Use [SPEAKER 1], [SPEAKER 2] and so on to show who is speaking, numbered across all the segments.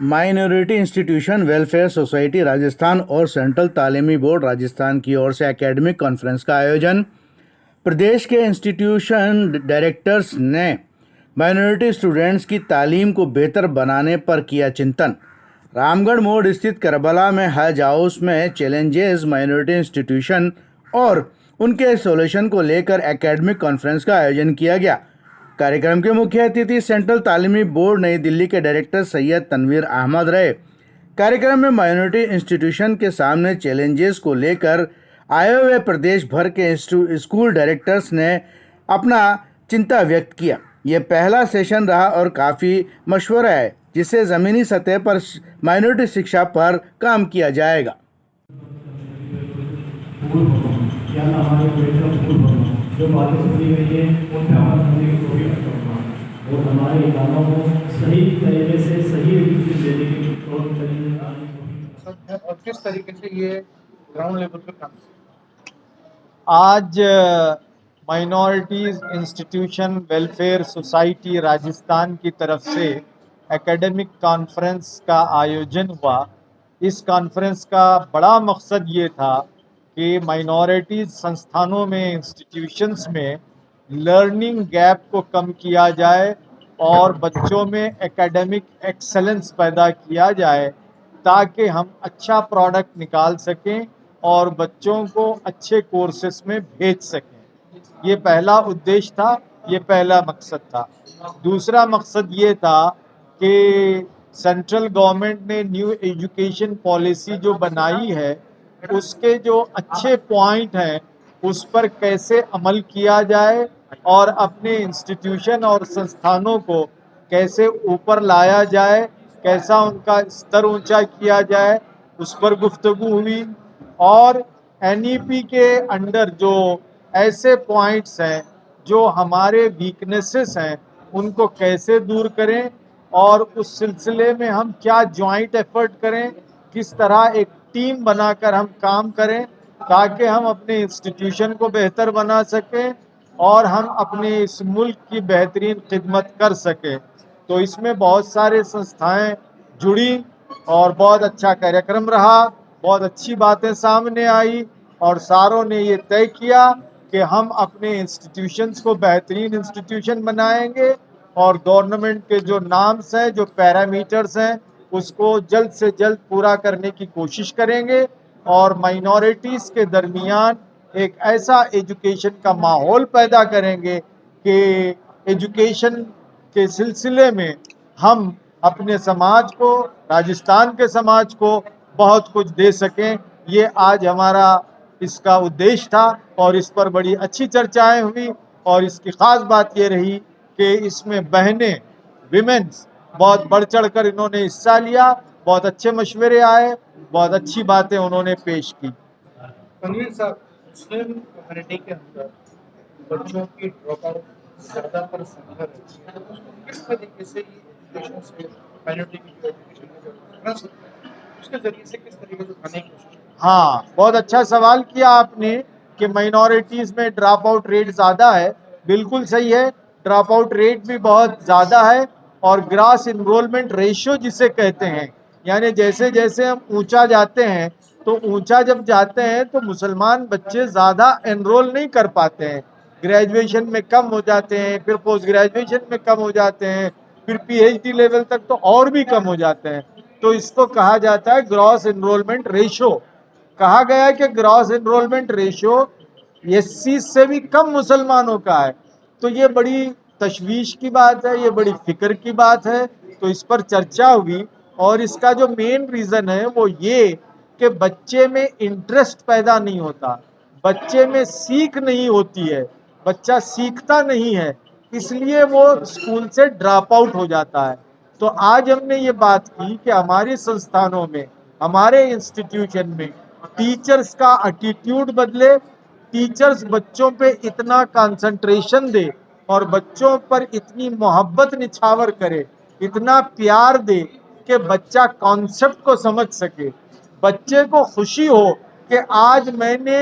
[SPEAKER 1] Minority institution welfare society Rajasthan और central तालीमी board Rajasthan की ओर से एकेडमिक कॉन्फ्रेंस का आयोजन। प्रदेश के इंस्टीट्यूशन डायरेक्टर्स ने माइनॉरिटी स्टूडेंट्स की तालीम को बेहतर बनाने पर किया चिंतन। रामगढ़ मोड़ स्थित करबला में हज हाउस में चैलेंजेस माइनॉरिटी इंस्टीट्यूशन और उनके सॉल्यूशन को लेकर एकेडमिक कॉन्फ्रेंस का आयोजन किया गया। कार्यक्रम के मुख्य अतिथि सेंट्रल तालीमी बोर्ड नई दिल्ली के डायरेक्टर सैयद तनवीर अहमद रहे। कार्यक्रम में माइनॉरिटी इंस्टीट्यूशन के सामने चैलेंजेस को लेकर आए हुए प्रदेश भर के स्कूल डायरेक्टर्स ने अपना चिंता व्यक्त किया। ये पहला सेशन रहा और काफ़ी मशवरा है जिससे ज़मीनी सतह पर माइनॉरिटी शिक्षा पर काम किया जाएगा।
[SPEAKER 2] जो बातें सुनी गई है उन पे अमल करने की कोशिश करूँगा और हमारे इलाकों को सही तरीके से सही एजुकेशन देने की
[SPEAKER 3] और किस तरीके से ये ग्राउंड लेवल पे काम।
[SPEAKER 4] आज minorities institution welfare society Rajasthan की तरफ से एकेडमिक कॉन्फ्रेंस का आयोजन हुआ। इस कॉन्फ्रेंस का बड़ा मकसद ये था कि माइनॉरिटीज़ संस्थानों में, इंस्टीट्यूशंस में लर्निंग गैप को कम किया जाए और बच्चों में एकेडमिक एक्सेलेंस पैदा किया जाए ताकि हम अच्छा प्रोडक्ट निकाल सकें और बच्चों को अच्छे कोर्सेस में भेज सकें। ये पहला उद्देश्य था, ये पहला मकसद था। दूसरा मकसद ये था कि सेंट्रल गवर्नमेंट ने न्यू एजुकेशन पॉलिसी जो बनाई है उसके जो अच्छे पॉइंट हैं उस पर कैसे अमल किया जाए और अपने इंस्टीट्यूशन और संस्थानों को कैसे ऊपर लाया जाए, कैसा उनका स्तर ऊंचा किया जाए, उस पर गुफ्तगू हुई। और एनईपी के अंडर जो ऐसे पॉइंट्स हैं जो हमारे वीकनेसेस हैं उनको कैसे दूर करें और उस सिलसिले में हम क्या जॉइंट एफर्ट करें, किस तरह एक टीम बनाकर हम काम करें ताकि हम अपने इंस्टीट्यूशन को बेहतर बना सकें और हम अपने इस मुल्क की बेहतरीन खिदमत कर सकें। तो इसमें बहुत सारे संस्थाएं जुड़ी और बहुत अच्छा कार्यक्रम रहा, बहुत अच्छी बातें सामने आई और सारों ने ये तय किया कि हम अपने इंस्टीट्यूशंस को बेहतरीन इंस्टीट्यूशन बनाएंगे और गवर्नमेंट के जो नाम्स हैं, जो पैरामीटर्स हैं, उसको जल्द से जल्द पूरा करने की कोशिश करेंगे और माइनॉरिटीज़ के दरमियान एक ऐसा एजुकेशन का माहौल पैदा करेंगे कि एजुकेशन के सिलसिले में हम अपने समाज को, राजस्थान के समाज को बहुत कुछ दे सकें। ये आज हमारा इसका उद्देश्य था और इस पर बड़ी अच्छी चर्चाएं हुई और इसकी ख़ास बात ये रही कि इसमें बहनें, विमेंस बहुत बढ़ चढ़ कर इन्होंने हिस्सा लिया। बहुत अच्छे मशवरे आए, बहुत अच्छी बातें उन्होंने पेश की।
[SPEAKER 3] तनवीर साहब, मुस्लिम कम्युनिटी के अंदर बच्चों की ड्रॉप आउट ज़्यादातर संख्या रहती है, उसको किस तरीके से एजुकेशन से माइनॉरिटी की एजुकेशन में जो डिफरेंस होता है उसके जरिए से किस तरीके से उठाने की कोशिश।
[SPEAKER 4] हाँ, बहुत अच्छा सवाल किया आपने कि माइनॉरिटीज़ में ड्रॉप आउट रेट ज़्यादा है। बिल्कुल सही है, ड्रॉप आउट रेट भी बहुत ज़्यादा है और ग्रॉस इनरोलमेंट रेशियो जिसे कहते हैं, यानी जैसे जैसे हम ऊंचा जाते हैं तो ऊंचा जब जाते हैं तो मुसलमान बच्चे ज़्यादा एनरोल नहीं कर पाते हैं, ग्रेजुएशन में कम हो जाते हैं, फिर पोस्ट ग्रेजुएशन में कम हो जाते हैं, फिर पीएचडी लेवल तक तो और भी कम हो जाते हैं। तो इसको कहा जाता है ग्रॉस इनरोलमेंट रेशियो। कहा गया है कि ग्रॉस इनरोलमेंट रेशियो एससी से भी कम मुसलमानों का है। तो ये बड़ी तशवीश की बात है, ये बड़ी फिक्र की बात है। तो इस पर चर्चा हुई और इसका जो मेन रीज़न है वो ये कि बच्चे में इंटरेस्ट पैदा नहीं होता, बच्चे में सीख नहीं होती है, बच्चा सीखता नहीं है, इसलिए वो स्कूल से ड्रॉप आउट हो जाता है। तो आज हमने ये बात की कि हमारे संस्थानों में, हमारे इंस्टीट्यूशन में टीचर्स का एटीट्यूड बदले, टीचर्स बच्चों पे इतना कंसंट्रेशन दे और बच्चों पर इतनी मोहब्बत निछावर करे, इतना प्यार दे कि बच्चा कॉन्सेप्ट को समझ सके, बच्चे को खुशी हो कि आज मैंने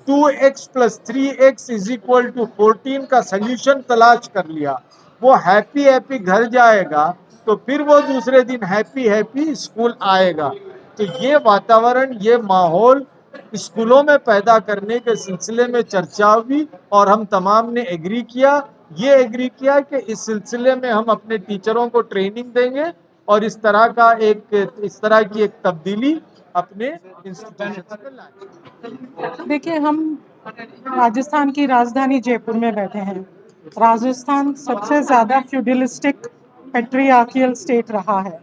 [SPEAKER 4] 2x + 3x = 14 का सल्यूशन तलाश कर लिया। वो हैप्पी घर जाएगा तो फिर वो दूसरे दिन हैप्पी हैप्पी स्कूल आएगा। तो ये वातावरण, ये माहौल स्कूलों में पैदा करने के सिलसिले में चर्चा हुई और हम तमाम ने एग्री किया। ये एग्री किया कि इस सिलसिले में हम अपने टीचरों को ट्रेनिंग देंगे और इस तरह की एक तब्दीली अपने इंस्टीट्यूशन में लाएंगे।
[SPEAKER 5] देखिए, हम राजस्थान की राजधानी जयपुर में बैठे हैं। राजस्थान सबसे ज़्यादा फ्यूडलिस्टिक पेट्रियार्कियल स्टेट रहा है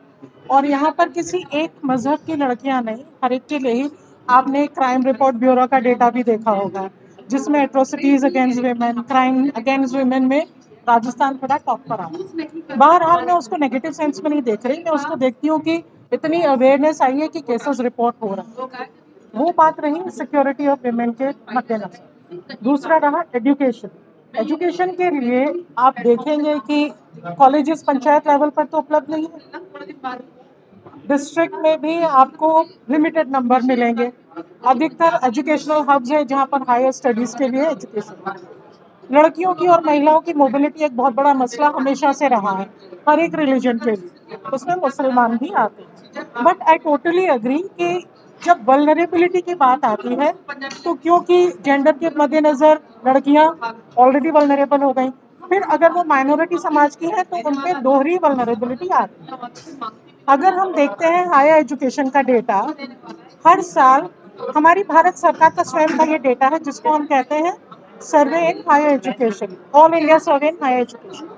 [SPEAKER 5] और यहाँ पर किसी एक मजहब की लड़कियाँ नहीं, हर एक के लिए ही। आपने क्राइम रिपोर्ट ब्यूरो का डेटा भी देखा होगा, जिसमें atrocities against women, crime against women में राजस्थान थोड़ा टॉप पर आ रहा है। बहरहाल मैं उसको नेगेटिव सेंस में नहीं देख रही, मैं उसको देखती हूँ कि इतनी अवेयरनेस आई है कि केसेस रिपोर्ट हो रहे हैं। वो बात रही सिक्योरिटी ऑफ विमेन के मद्देनजर। दूसरा रहा एजुकेशन। एजुकेशन के लिए आप देखेंगे कि कॉलेजेस पंचायत लेवल पर तो उपलब्ध नहीं है, डिस्ट्रिक्ट में भी आपको लिमिटेड नंबर मिलेंगे। अधिकतर एजुकेशनल हब्स है जहाँ पर हायर स्टडीज के लिए एजुकेशन। लड़कियों की और महिलाओं की मोबिलिटी एक बहुत बड़ा मसला हमेशा से रहा है, हर एक रिलीजन के लिए, उसमें मुसलमान भी आते हैं। बट आई टोटली अग्री कि जब वल्नरेबिलिटी की बात आती है तो क्योंकि जेंडर के मद्देनजर लड़कियां ऑलरेडी वल्नरेबल हो गई, फिर अगर वो माइनॉरिटी समाज की है तो उन पे दोहरी वल्नरेबिलिटी आती है। अगर हम देखते हैं हायर एजुकेशन का डेटा, हर साल हमारी भारत सरकार का स्वयं का ये डेटा है जिसको हम कहते हैं survey in higher education, all India survey in higher education.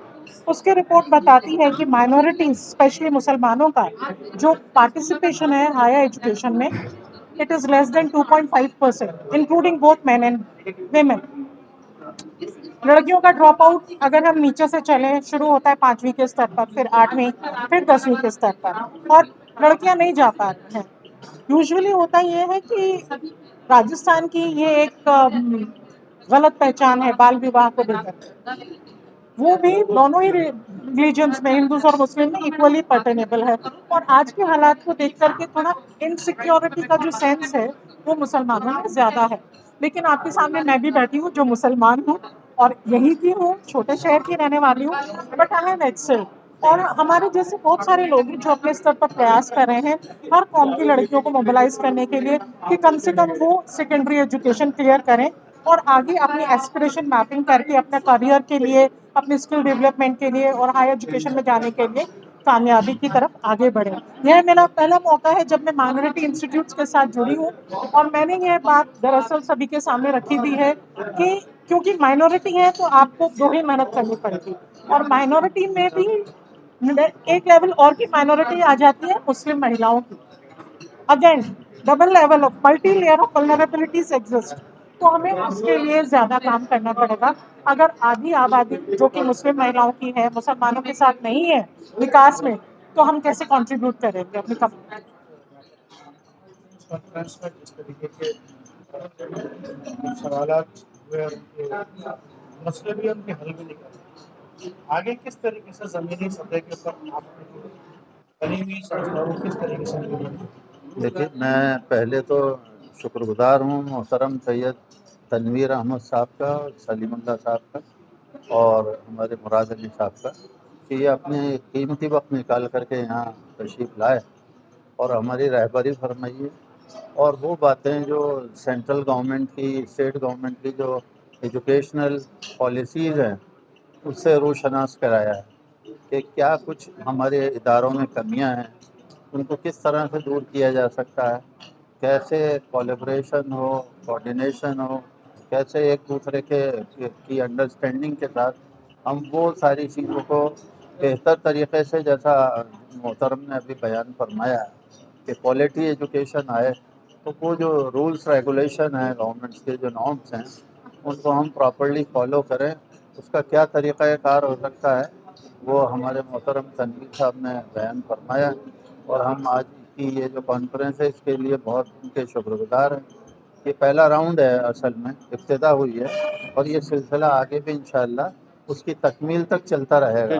[SPEAKER 5] उसकी रिपोर्ट बताती है कि माइनॉरिटीज स्पेशली मुसलमानों का जो पार्टिसिपेशन है हायर एजुकेशन में, it is less than 2.5%, including both men and women. लड़कियों का ड्रॉप आउट अगर हम नीचे से चलें, शुरू होता है 5वीं के स्तर पर, फिर 8वीं, फिर 10वीं के स्तर पर, और लड़कियां नहीं जा पा रही हैं। यूजुअली होता ये है कि राजस्थान की ये एक गलत पहचान है बाल विवाह को लेकर। वो भी दोनों ही रिलीजन्स में, हिंदूज और मुस्लिम में, इक्वली पर्टेनेबल है। और आज के हालात को देख करके थोड़ा इनसिक्योरिटी का जो सेंस है वो मुसलमानों में ज़्यादा है। लेकिन आपके सामने मैं भी बैठी हूँ जो मुसलमान हूँ और यहीं की हूँ, छोटे शहर की रहने वाली हूँ, बट आई हैव एक्सेल्ड। और हमारे जैसे बहुत सारे लोग हैं जो अपने स्तर पर प्रयास कर रहे हैं हर कौम की लड़कियों को मोबिलाइज करने के लिए कि कम से कम वो सेकेंडरी एजुकेशन क्लियर करें और आगे अपनी एस्पिरेशन मैपिंग करके अपने करियर के लिए, अपने स्किल डेवलपमेंट के लिए और हायर एजुकेशन में जाने के लिए कामयाबी की तरफ आगे बढ़े। यह मेरा पहला मौका है जब मैं माइनॉरिटी इंस्टीट्यूट्स के साथ जुड़ी हूँ और मैंने यह बात दरअसल सभी के सामने रखी भी है कि क्योंकि माइनॉरिटी है तो आपको दोहरी मेहनत करनी पड़ेगी। और माइनॉरिटी में भी एक लेवल और की माइनॉरिटी आ जाती है मुस्लिम महिलाओं की। Again double level of multi layer of vulnerabilities exist, तो हमें उसके लिए ज्यादा काम करना पड़ेगा। अगर आधी आबादी जो कि मुस्लिम महिलाओं की है मुसलमानों के साथ नहीं है विकास में, तो हम कैसे कंट्रीब्यूट करेंगे अपनी कम्युनिटी।
[SPEAKER 3] कॉन्फ्रेंस में जिस तरीके के सवालात हुए और उनके मसले भी उनके हल भी निकले, आगे किस तरीके से ज़मीनी सतह के ऊपर आपने जो बनी हुई संस्थाओं किस तरीके से
[SPEAKER 6] देखिए, मैं पहले तो शुक्रगुजार हूँ मोहतरम सैयद तनवीर अहमद साहब का, सलीमुल्लाह साहब का और हमारे मुराद अली साहब का कि ये अपने कीमती वक्त निकाल करके यहाँ तशरीफ़ लाए और हमारी रहबरी फरमाइए और वो बातें जो सेंट्रल गवर्नमेंट की, स्टेट गवर्नमेंट की जो एजुकेशनल पॉलिसीज़ हैं उससे रूशनास कराया है कि क्या कुछ हमारे इदारों में कमियां हैं, उनको किस तरह से दूर किया जा सकता है, कैसे कोलैबोरेशन हो, कोऑर्डिनेशन हो, कैसे एक दूसरे की अंडरस्टैंडिंग के साथ हम वो सारी चीज़ों को बेहतर तरीके से, जैसा मोहतरम ने अभी बयान फरमाया कि क्वालिटी एजुकेशन आए, तो वो जो रूल्स रेगुलेशन हैं गवर्नमेंट्स के, जो नॉर्म्स हैं, उनको हम प्रॉपर्ली फॉलो करें। उसका क्या तरीक़ाकार हो सकता है वो हमारे मोहतरम तनवीर साहब ने बयान फरमाया और हम आज की ये जो कॉन्फ्रेंस है इसके लिए बहुत उनके शुक्रगुजार हैं। ये पहला राउंड है, असल में इब्तिदा हुई है और ये सिलसिला आगे भी इंशाअल्लाह उसकी तकमील तक चलता रहेगा।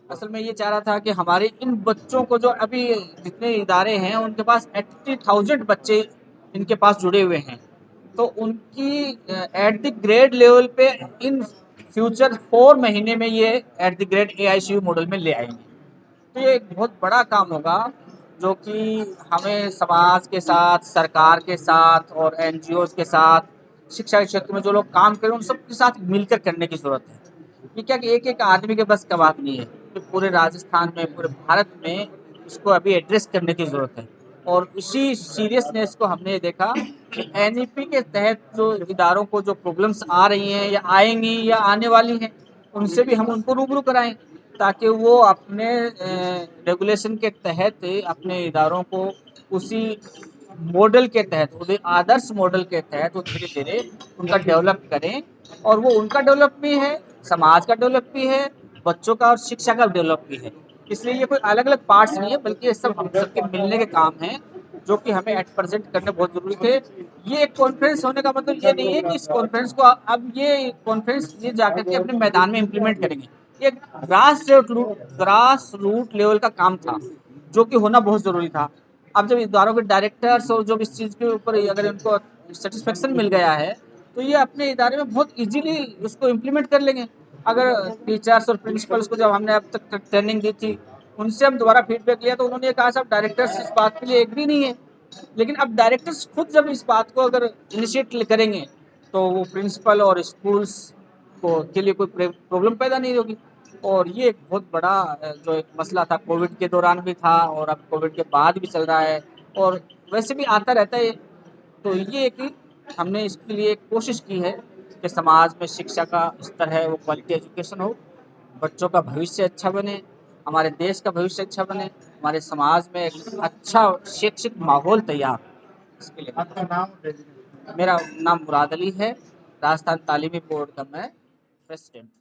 [SPEAKER 7] असल में ये चाह रहा था कि हमारे इन बच्चों को, जो अभी जितने इदारे हैं उनके पास 80,000 बच्चे इनके पास जुड़े हुए हैं, तो उनकी एट द ग्रेड लेवल पे इन फ्यूचर 4 महीने में ये at the grade AICU model में ले आएंगे। तो ये एक बहुत बड़ा काम होगा जो कि हमें समाज के साथ, सरकार के साथ और एनजीओज के साथ, शिक्षा के क्षेत्र में जो लोग काम कर रहे हैं उन सबके साथ मिलकर करने की ज़रूरत है। ये क्या कि एक-एक आदमी के बस का बात नहीं है। तो पूरे राजस्थान में, पूरे भारत में इसको अभी एड्रेस करने की ज़रूरत है। और इसी सीरियसनेस को हमने देखा कि एनईपी के तहत जो इदारों को जो प्रॉब्लम्स आ रही हैं या आएँगी या आने वाली हैं, उनसे भी हम उनको रूबरू कराएँ, ताकि वो अपने रेगुलेशन के तहत अपने इदारों को उसी मॉडल के तहत, उन्हें आदर्श मॉडल के तहत वो धीरे-धीरे उनका डेवलप करें। और वो उनका डेवलप भी है, समाज का डेवलप भी है, बच्चों का और शिक्षा का डेवलप भी है। इसलिए ये कोई अलग-अलग पार्ट्स नहीं है, बल्कि ये सब हम सबके मिलने के काम हैं, जो कि हमें एट प्रेज़ेंट करने बहुत ज़रूरी थे। ये एक कॉन्फ्रेंस होने का मतलब ये नहीं है कि इस कॉन्फ्रेंस को अब ये कॉन्फ्रेंस ये जाकर के अपने मैदान में इम्प्लीमेंट करेंगे। ये ग्रास रूट लेवल का काम था, जो कि होना बहुत ज़रूरी था। अब जब इदारों के डायरेक्टर्स और जो इस चीज़ के ऊपर अगर इनको सैटिस्फैक्शन मिल गया है, तो ये अपने इदारे में बहुत ईज़िली उसको इम्प्लीमेंट कर लेंगे। अगर टीचर्स और प्रिंसिपल्स को जब हमने अब तक ट्रेनिंग दी थी, उनसे हम दोबारा फीडबैक लिया तो उन्होंने ये कहा साहब डायरेक्टर्स इस बात के लिए एग्री नहीं है। लेकिन अब डायरेक्टर्स खुद जब इस बात को अगर इनिशिएट करेंगे, तो वो प्रिंसिपल और स्कूल्स को के लिए कोई प्रॉब्लम पैदा नहीं होगी। और ये एक बहुत बड़ा जो एक मसला था, कोविड के दौरान भी था और अब कोविड के बाद भी चल रहा है और वैसे भी आता रहता है। तो ये कि हमने इसके लिए कोशिश की है कि समाज में शिक्षा का स्तर है वो क्वालिटी एजुकेशन हो, बच्चों का भविष्य अच्छा बने, हमारे देश का भविष्य अच्छा बने, हमारे समाज में एक अच्छा शैक्षिक माहौल तैयार हो। इसके लिए
[SPEAKER 3] आपका नाम और डेजिग्नेशन?
[SPEAKER 7] मेरा नाम मुराद अली है, राजस्थान तालीमी बोर्ड का मैं प्रेसिडेंट हूँ।